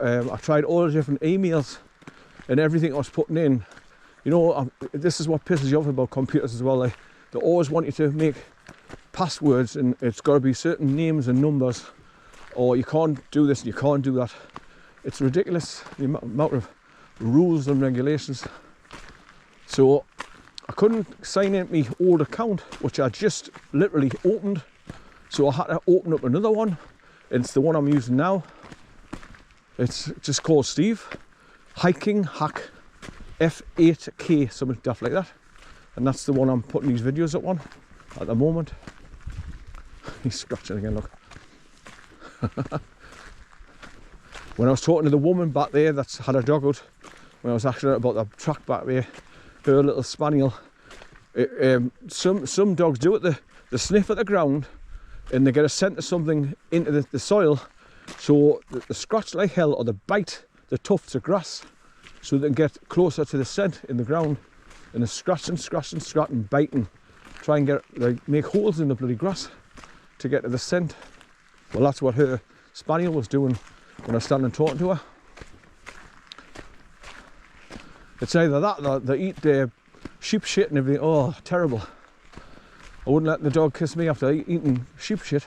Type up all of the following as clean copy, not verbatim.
I tried all the different emails and everything I was putting in. You know, this is what pisses you off about computers as well. They always want you to make passwords, and it's got to be certain names and numbers, or you can't do this and you can't do that. It's ridiculous, the amount of rules and regulations. So I couldn't sign in my old account, which I just literally opened. So I had to open up another one. It's the one I'm using now. It's just called Steve Hiking Hack F8K, something stuff like that. And that's the one I'm putting these videos up on at the moment. He's scratching again, look. When I was talking to the woman back there that's had a dog out, when I was asking her about the track back there, her little spaniel, some dogs do it, they sniff at the ground and they get a scent of something into the soil, so they scratch like hell, or they bite the tufts of grass so they can get closer to the scent in the ground, and they're scratching, biting, try and get, like, make holes in the bloody grass to get to the scent. Well, that's what her spaniel was doing when I was standing talking to her. It's either that or they eat their sheep shit and everything. Oh, terrible. I wouldn't let the dog kiss me after eating sheep shit.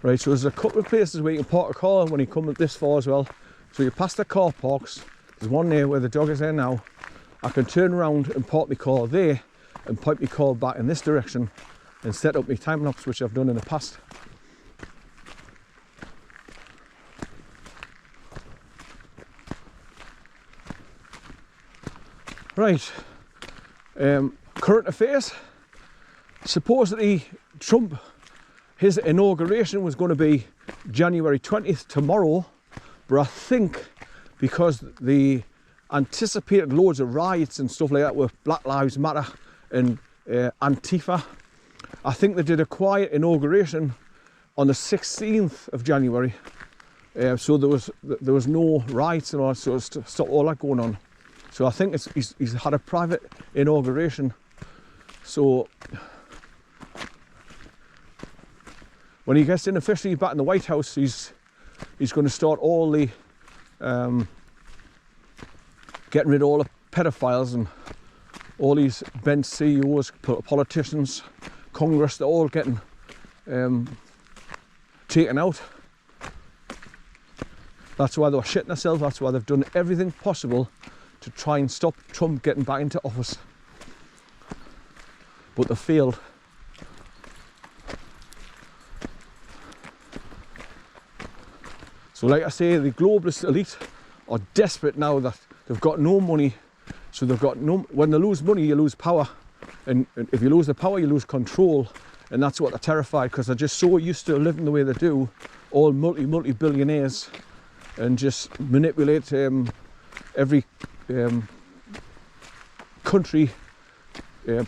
Right, so there's a couple of places where you can park a car when you come this far as well. So you pass the car parks, there's one there where the dog is there now. I can turn around and park my car there and pipe my car back in this direction and set up my time lapse, which I've done in the past. Right, current affairs. Supposedly Trump, his inauguration was going to be January 20th, tomorrow, but I think because the anticipated loads of riots and stuff like that with Black Lives Matter and Antifa, I think they did a quiet inauguration on the 16th of January, so there was no riots and all, so it's to stop all that going on. So I think he's had a private inauguration. So when he gets in officially back in the White House, he's going to start all the getting rid of all the pedophiles and all these bent CEOs, politicians, Congress. They're all getting taken out. That's why they're shitting themselves. That's why they've done everything possible to try and stop Trump getting back into office, but they failed. So like I say, the globalist elite are desperate now that they've got no money, so they've got no, when they lose money you lose power, and if you lose the power you lose control, and that's what they're terrified, because they're just so used to living the way they do, all multi-billionaires, and just manipulate every country,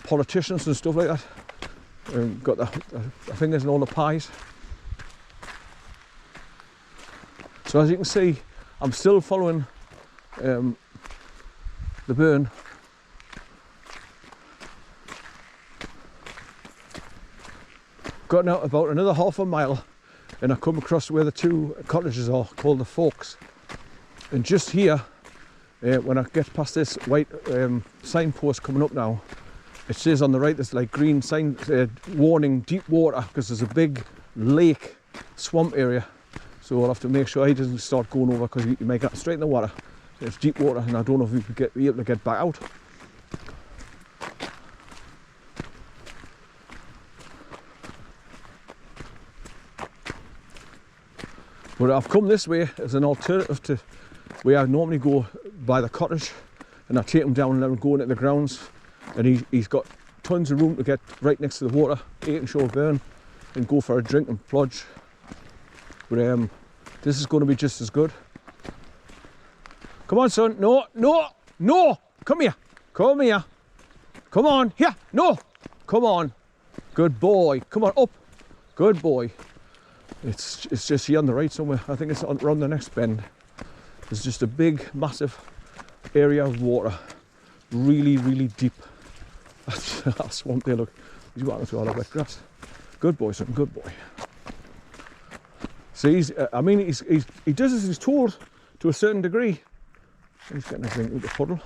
politicians and stuff like that, got their fingers in all the pies. So as you can see, I'm still following the burn. Got out about another half a mile and I come across where the two cottages are, called the Forks. And just here, when I get past this white signpost coming up now, it says on the right there's like green sign warning deep water, because there's a big lake swamp area. So I'll have to make sure he doesn't start going over, because you might get straight in the water. It's deep water and I don't know if we could be able to get back out. But I've come this way as an alternative to where I normally go by the cottage, and I take him down and let him go into the grounds, and he's got tons of room to get right next to the water, eat and show a burn and go for a drink and plodge. But this is going to be just as good. Come on, son. No, no, no. Come here. Come here. Come on. Here. No. Come on. Good boy. Come on, up. Good boy. It's just here on the right somewhere. I think it's around the next bend. There's just a big, massive area of water. really, really deep. That swamp there, look. He's walking through all the wet grass. Good boy, son, good boy. See, he does as he's told to a certain degree. He's getting his thing with the puddle.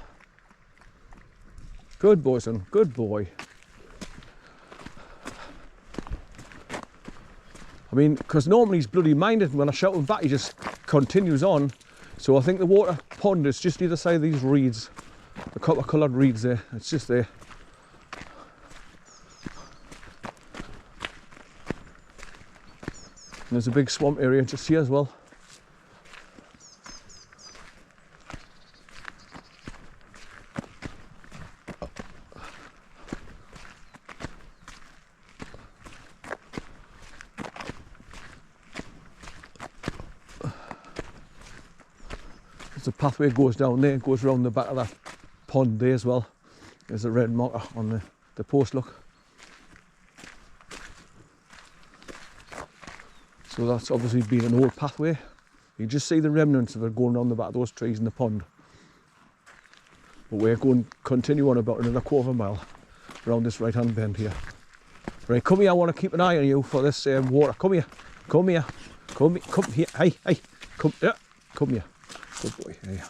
Good boy, son, good boy. I mean, because normally he's bloody minded, and when I shout him back, he just continues on. So I think the water pond is just either side of these reeds, the copper coloured reeds there. It's just there. And there's a big swamp area just here as well. The pathway goes down there, goes around the back of that pond there as well. There's a red marker on the post, look. So that's obviously been an old pathway. You can just see the remnants of it going around the back of those trees in the pond. But we're going to continue on about another quarter of a mile around this right hand bend here. Right, come here, I want to keep an eye on you for this water. Come here, come here, come here, hey, come here, come here. Good boy, yeah.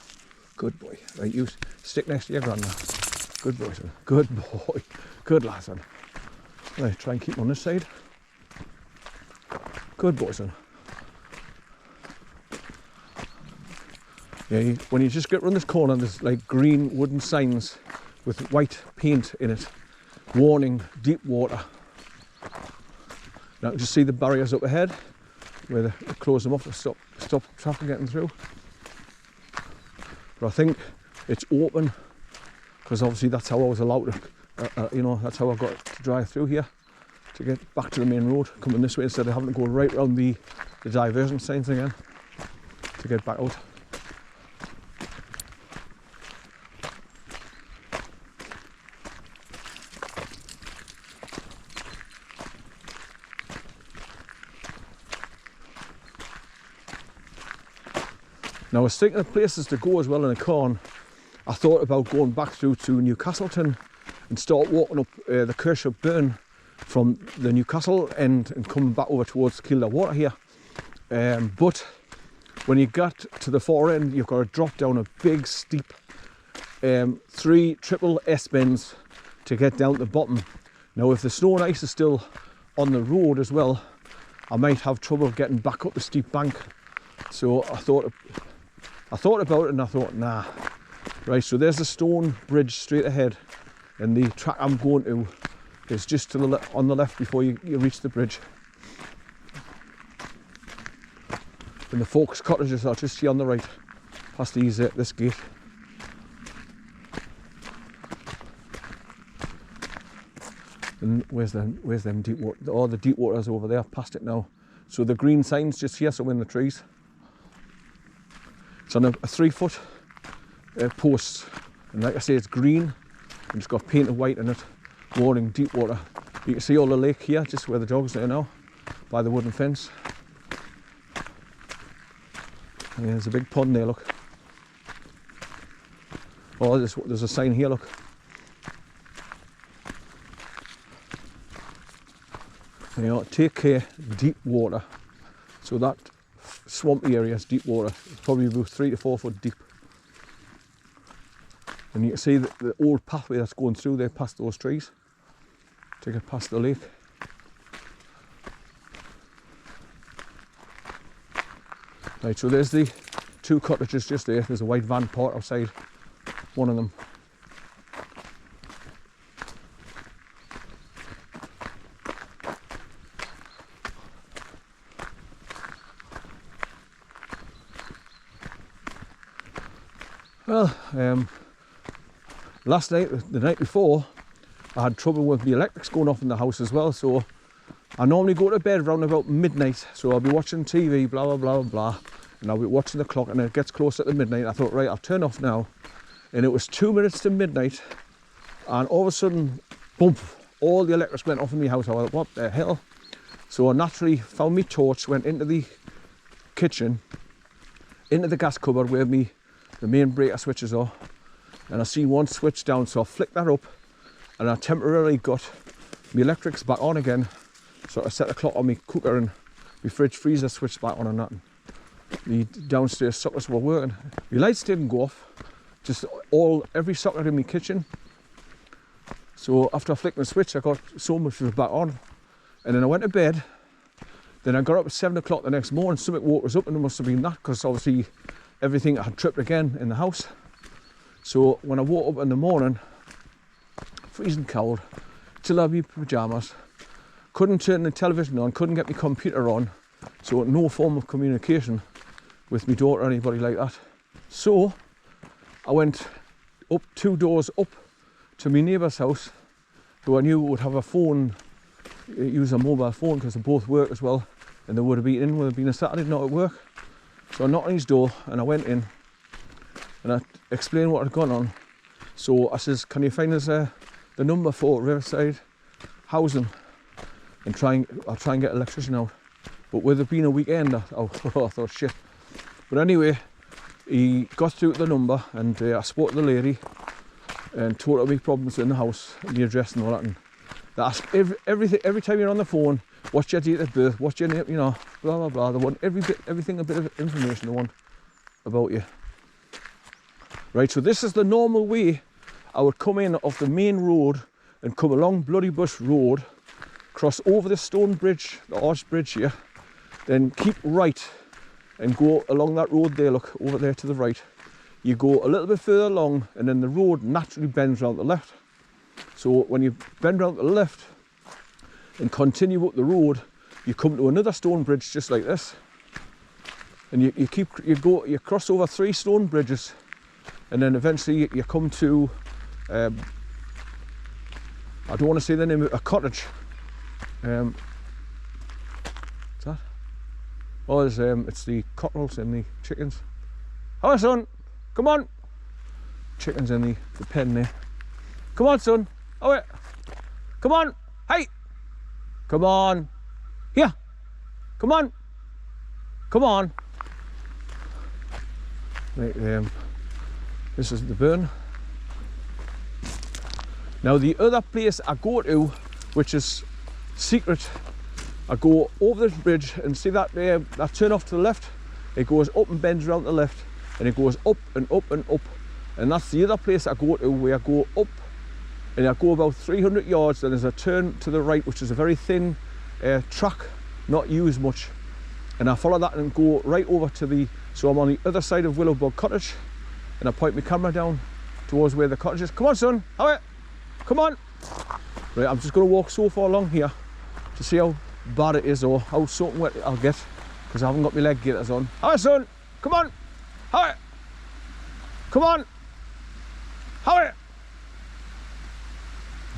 Good boy. Right, you stick next to your grandma. Good boy, son. Good boy. Good lad, son. Right, try and keep him on this side. Good boy, son. Yeah, when you just get around this corner, there's like green wooden signs with white paint in it, warning deep water. Now you can just see the barriers up ahead, where they close them off to stop traffic getting through. But I think it's open because obviously that's how I was allowed to, you know, that's how I got to drive through here to get back to the main road, coming this way instead of having to go right around the diversion signs again to get back out. Now I was thinking of places to go as well in a car, and I thought about going back through to Newcastleton and start walking up the Kirshop Burn from the Newcastle end and coming back over towards Kielder Water here. But when you get to the far end, you've got to drop down a big steep 3 triple S bends to get down to the bottom. Now if the snow and ice is still on the road as well, I might have trouble getting back up the steep bank. So I thought about it and I thought, nah. Right, so there's the stone bridge straight ahead, and the track I'm going to is just to the on the left before you reach the bridge. And the folks' cottages are just here on the right, past these this gate. And where's them deep water? Oh, the deep water's over there, past it now. So the green sign's just here, so in the trees. It's on a 3-foot post, and like I say, it's green and it's got painted white in it, warning deep water. You can see all the lake here, just where the dogs are now, by the wooden fence. And there's a big pond there, look. Oh, there's a sign here, look. You know, take care, deep water. So that swampy area is deep water. It's probably about 3 to 4 foot deep. And you can see the old pathway that's going through there past those trees to get past the lake. Right, so there's the 2 cottages just there. There's a white van parked outside one of them. Well, last night, the night before, I had trouble with the electrics going off in the house as well, so I normally go to bed around about midnight, so I'll be watching TV, blah, blah, blah, blah, and I'll be watching the clock, and it gets closer to midnight. I thought, right, I'll turn off now, and it was 2 minutes to midnight, and all of a sudden, boom, all the electrics went off in my house. I was like, what the hell? So I naturally found my torch, went into the kitchen, into the gas cupboard where the main breaker switches are, and I see one switch down, so I flicked that up and I temporarily got my electrics back on again. So I set the clock on my cooker and my fridge freezer switched back on and that. The downstairs sockets were working. The lights didn't go off, just every socket in my kitchen. So after I flicked the switch, I got so much of it back on. And then I went to bed. Then I got up at 7 o'clock the next morning. Something woke us up, and it must have been that, because obviously everything had tripped again in the house. So when I woke up in the morning, freezing cold, still had my pyjamas, couldn't turn the television on, couldn't get my computer on, so no form of communication with my daughter or anybody like that. So I went up 2 doors up to my neighbour's house, who I knew would have a phone, use a mobile phone, because they both work as well, and they would have been in, would have been a Saturday night at work. So I knocked on his door and I went in and I explained what had gone on. So I says, can you find us the number for Riverside Housing, and I'll try and get an electrician out. But with it being a weekend, I thought shit. But anyway, he got through to the number, and I spoke to the lady and told her my problems in the house and the address and all that. And they ask every time you're on the phone, what's your date of birth, what's your name, you know, blah blah blah. They want everything, a bit of information they want about you. Right, so this is the normal way I would come in off the main road and come along Bloody Bush Road, cross over the stone bridge, the arched bridge here, then keep right and go along that road there, look, over there to the right. You go a little bit further along, and then the road naturally bends round the left. So when you bend round to the left and continue up the road, you come to another stone bridge just like this. And you cross over 3 stone bridges, and then eventually you come to, I don't want to say the name of a cottage. What's that? Oh, it's the cockerels and the chickens. Hello, son. Come on. Chickens in the pen there. Come on, son. Oh, wait. Come on. Hey. Come on. Here. Come on. Come on. Right, this is the burn. Now the other place I go to, which is secret, I go over this bridge and see that that turn off to the left. It goes up and bends around to the left, and it goes up and up and up. And that's the other place I go to, where I go up and I go about 300 yards. Then there's a turn to the right, which is a very thin track, not used much. And I follow that and go right over to so I'm on the other side of Willowbog Cottage, and I point my camera down towards where the cottage is. Come on, son, how are you? Come on. Right, I'm just going to walk so far along here to see how bad it is, or how soaking wet I'll get, because I haven't got my leg gaiters on. How are you, son? Come on. How are you? Come on. How are you?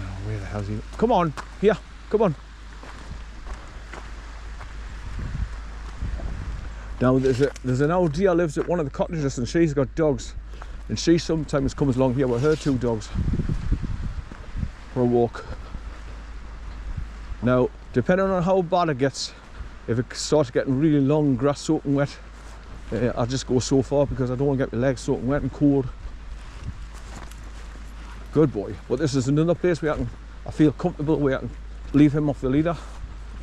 Oh, where the hell's he? Come on, here, come on. Now there's an old dear lives at one of the cottages, and she's got dogs, and she sometimes comes along here with her 2 dogs for a walk. Now, depending on how bad it gets, if it starts getting really long, grass soaking wet, I'll just go so far, because I don't want to get my legs soaking wet and cold. Good boy. But this is another place where I feel comfortable, where I can leave him off the leader,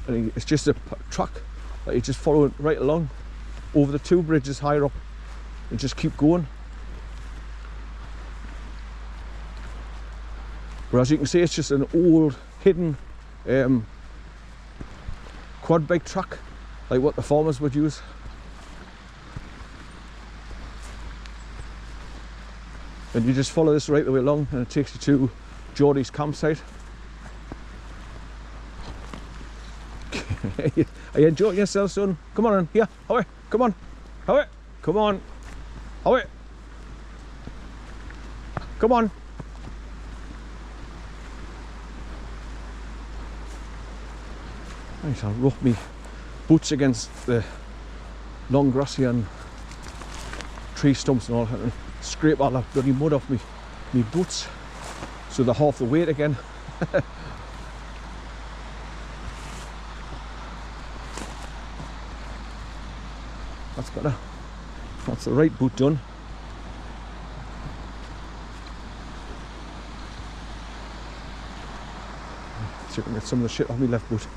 and it's just a track that you just follow it right along over the 2 bridges higher up and just keep going. But as you can see, it's just an old hidden quad bike track, like what the farmers would use. And you just follow this right the way along, and it takes you to GEORDIES Campsite. Are you enjoying yourself, son? Come on in, here, away, come on, away, come on, away, come on. Right, I'll rub me boots against the long grassy and tree stumps and all that, and scrape all that bloody mud off me boots, so they're half the weight again. That's better. That's the right boot done. So you can get some of the shit off my left boot.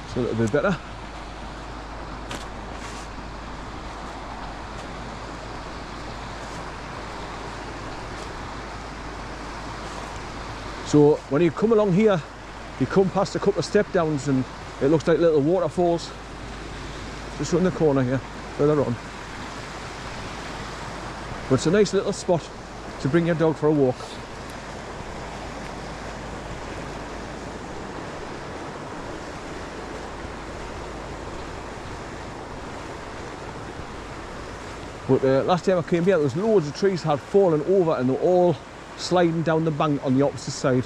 It's a little bit better. So when you come along here, you come past a couple of step downs and it looks like little waterfalls. Just around the corner here, further on. But it's a nice little spot to bring your dog for a walk. But last time I came here, there was loads of trees had fallen over and they were all sliding down the bank on the opposite side.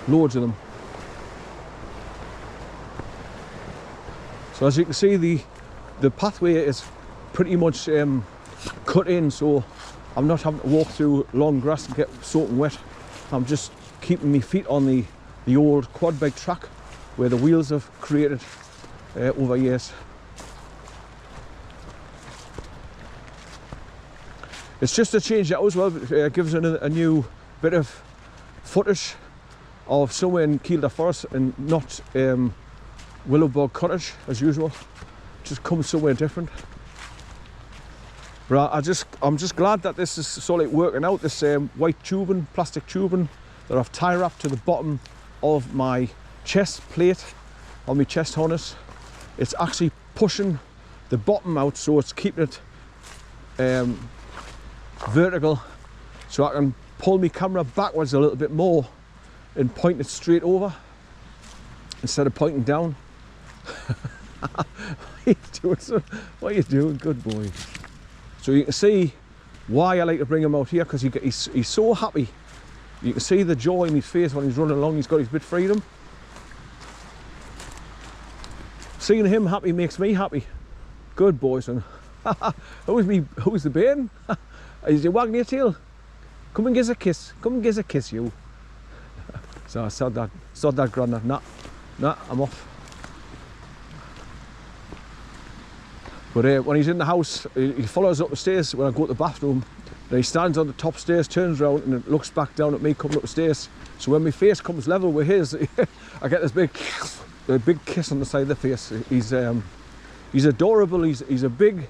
Loads of them. So as you can see, the pathway is pretty much cut in, so I'm not having to walk through long grass and get soaking wet. I'm just keeping my feet on the old quad bike track where the wheels have created over years. It's just a change out as well. It gives a new bit of footage of somewhere in Kielder Forest and not Willowbog Cottage as usual. Just comes somewhere different. But I'm just glad that this is sort of working out. This white tubing, plastic tubing that I've tie wrapped to the bottom of my chest plate on my chest harness. It's actually pushing the bottom out, so it's keeping it vertical, so I can pull my camera backwards a little bit more and point it straight over instead of pointing down. What are you doing, son? What are you doing? Good boy. So you can see why I like to bring him out here, because he's so happy. You can see the joy in his face when he's running along. He's got his bit of freedom. Seeing him happy makes me happy. Good boy, son. Who's the bairn? Is he wagging your tail? Come and give us a kiss. Come and give us a kiss, you. So I said that grandad. Nah, I'm off. But when he's in the house, he follows up the stairs when I go to the bathroom. Then he stands on the top stairs, turns around and looks back down at me coming up the stairs. So when my face comes level with his, I get this big kiss on the side of the face. He's adorable. He's a big,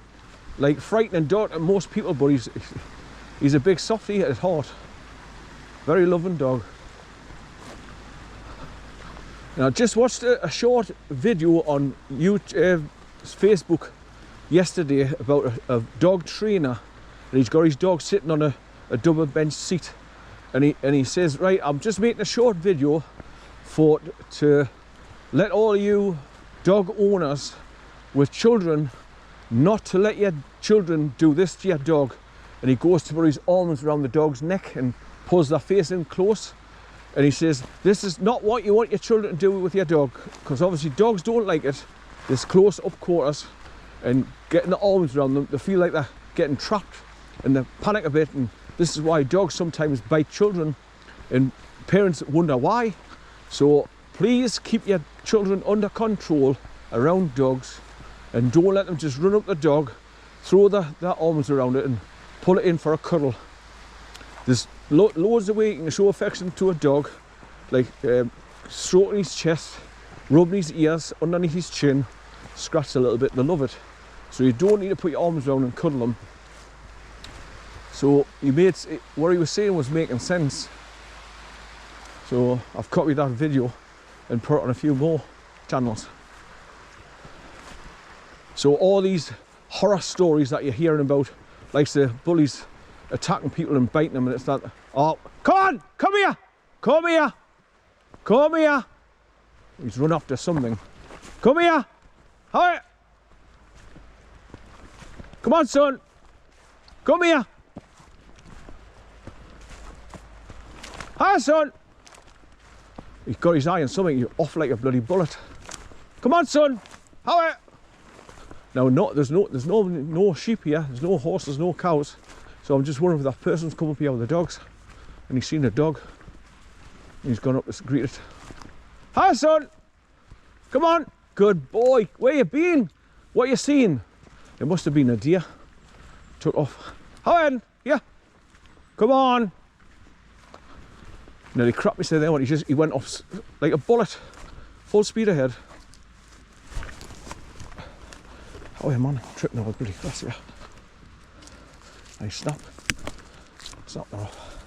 like, frightening dog to most people, but he's a big softie at heart. Very loving dog. And I just watched a short video on Facebook yesterday about a dog trainer, and he's got his dog sitting on a double bench seat, and he says, right, I'm just making a short video to let all you dog owners with children not to let your children do this to your dog. And he goes to put his arms around the dog's neck and pulls their face in close, and he says, this is not what you want your children to do with your dog, because obviously dogs don't like it, this close up quarters and getting the arms around them. They feel like they're getting trapped and they panic a bit, and this is why dogs sometimes bite children and parents wonder why. So please keep your children under control around dogs and don't let them just run up the dog, throw their arms around it and pull it in for a cuddle. There's loads of ways you can show affection to a dog, like stroking his chest, rubbing his ears, underneath his chin, scratch a little bit. They love it. So you don't need to put your arms around and cuddle them. So what he was saying was making sense. So I've copied that video and put it on a few more channels. So all these horror stories that you're hearing about, like the bullies attacking people and biting them, and it's that, oh, come on, come here, come here, come here. He's run after something. Come here, hi. Come on, son, come here. Hi, son. He's got his eye on something. You're off like a bloody bullet. Come on, son. How? Now, there's no sheep here. There's no horses, no cows. So I'm just wondering if that person's come up here with the dogs, and he's seen a dog. And he's gone up to greet it. Hi, son. Come on. Good boy. Where you been? What you seen? It must have been a deer. took off. Owen, yeah, come on. Nearly crapped me there when he went off like a bullet, full speed ahead. Oh yeah, man, I'm tripping over bloody grass here. Nice snap. Snap that off.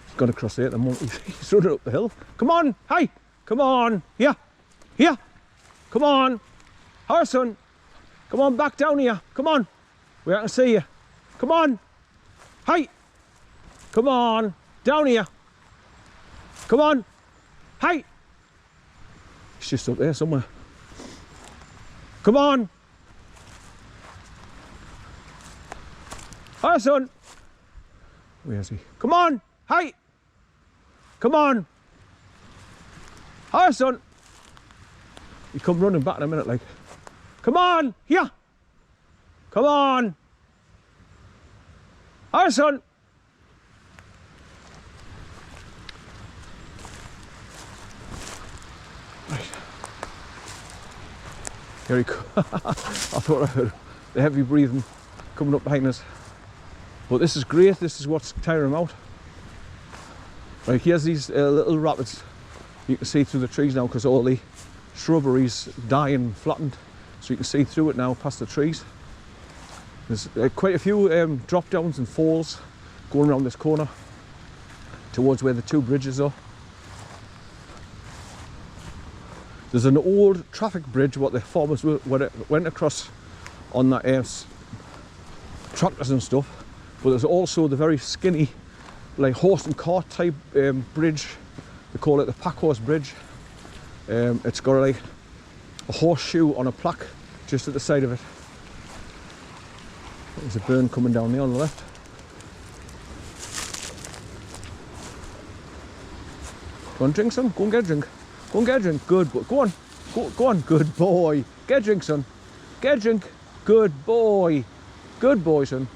He's gone across there at the moment. He's running up the hill. Come on, hey, come on, here, here, come on, Harrison, come on back down here, come on. We can see you. Come on. Hey. Come on. Down here. Come on. Hey. He's just up there somewhere. Come on. Hi, son. Where is he? Come on. Hey. Come on. Hi, son. He come running back in a minute like. Come on. Here. Come on! Hi, son! Right. Here he comes. I thought I heard the heavy breathing coming up behind us. But this is great, this is what's tiring him out. Right, here's these little rapids. You can see through the trees now because all the shrubbery's dying and flattened. So you can see through it now past the trees. There's quite a few drop downs and falls going around this corner towards where the two bridges are. There's an old traffic bridge what the farmers went across on that tractors and stuff, but there's also the very skinny like horse and cart type bridge. They call it the pack horse bridge. It's got like a horseshoe on a plaque just at the side of it. There's a burn coming down there on the left. Go on, drink, son. Go and get a drink. Go and get a drink. Good boy. Go on. Go on. Good boy. Get a drink, son. Get a drink. Good boy. Good boy, son.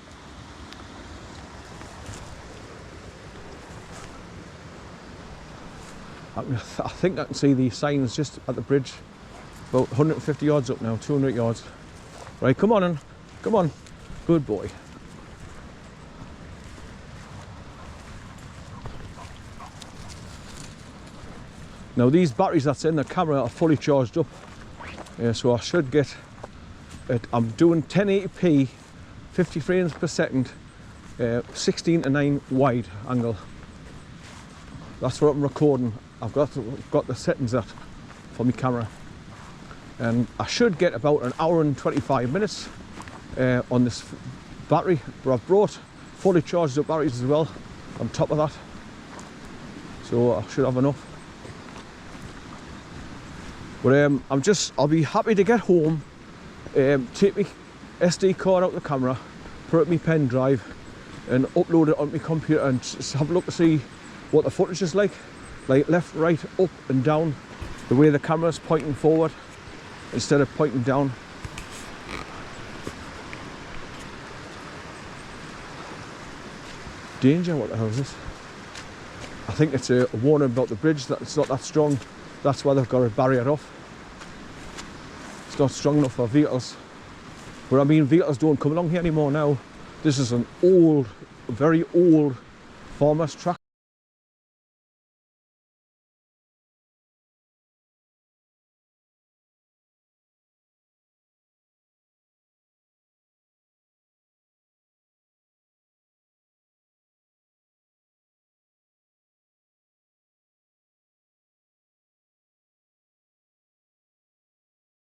I think I can see the signs just at the bridge. About 150 yards up now. 200 yards. Right, come on, in. Come on. Good boy. Now these batteries that's in the camera are fully charged up. So I should get it. I'm doing 1080p, 50 frames per second, 16:9 wide angle. That's what I'm recording. I've got the settings at for my camera. And I should get about an hour and 25 minutes on this battery, but I've brought fully charged up batteries as well on top of that, so I should have enough. But I'll be happy to get home, take my SD card out the camera, put it in my pen drive and upload it on my computer and just have a look to see what the footage is like left, right, up and down, the way the camera's pointing forward instead of pointing down. Danger, what the hell is this? I think it's a warning about the bridge that it's not that strong. That's why they've got a barrier off. It's not strong enough for vehicles. But I mean, vehicles don't come along here anymore now. This is an old, very old farmer's track.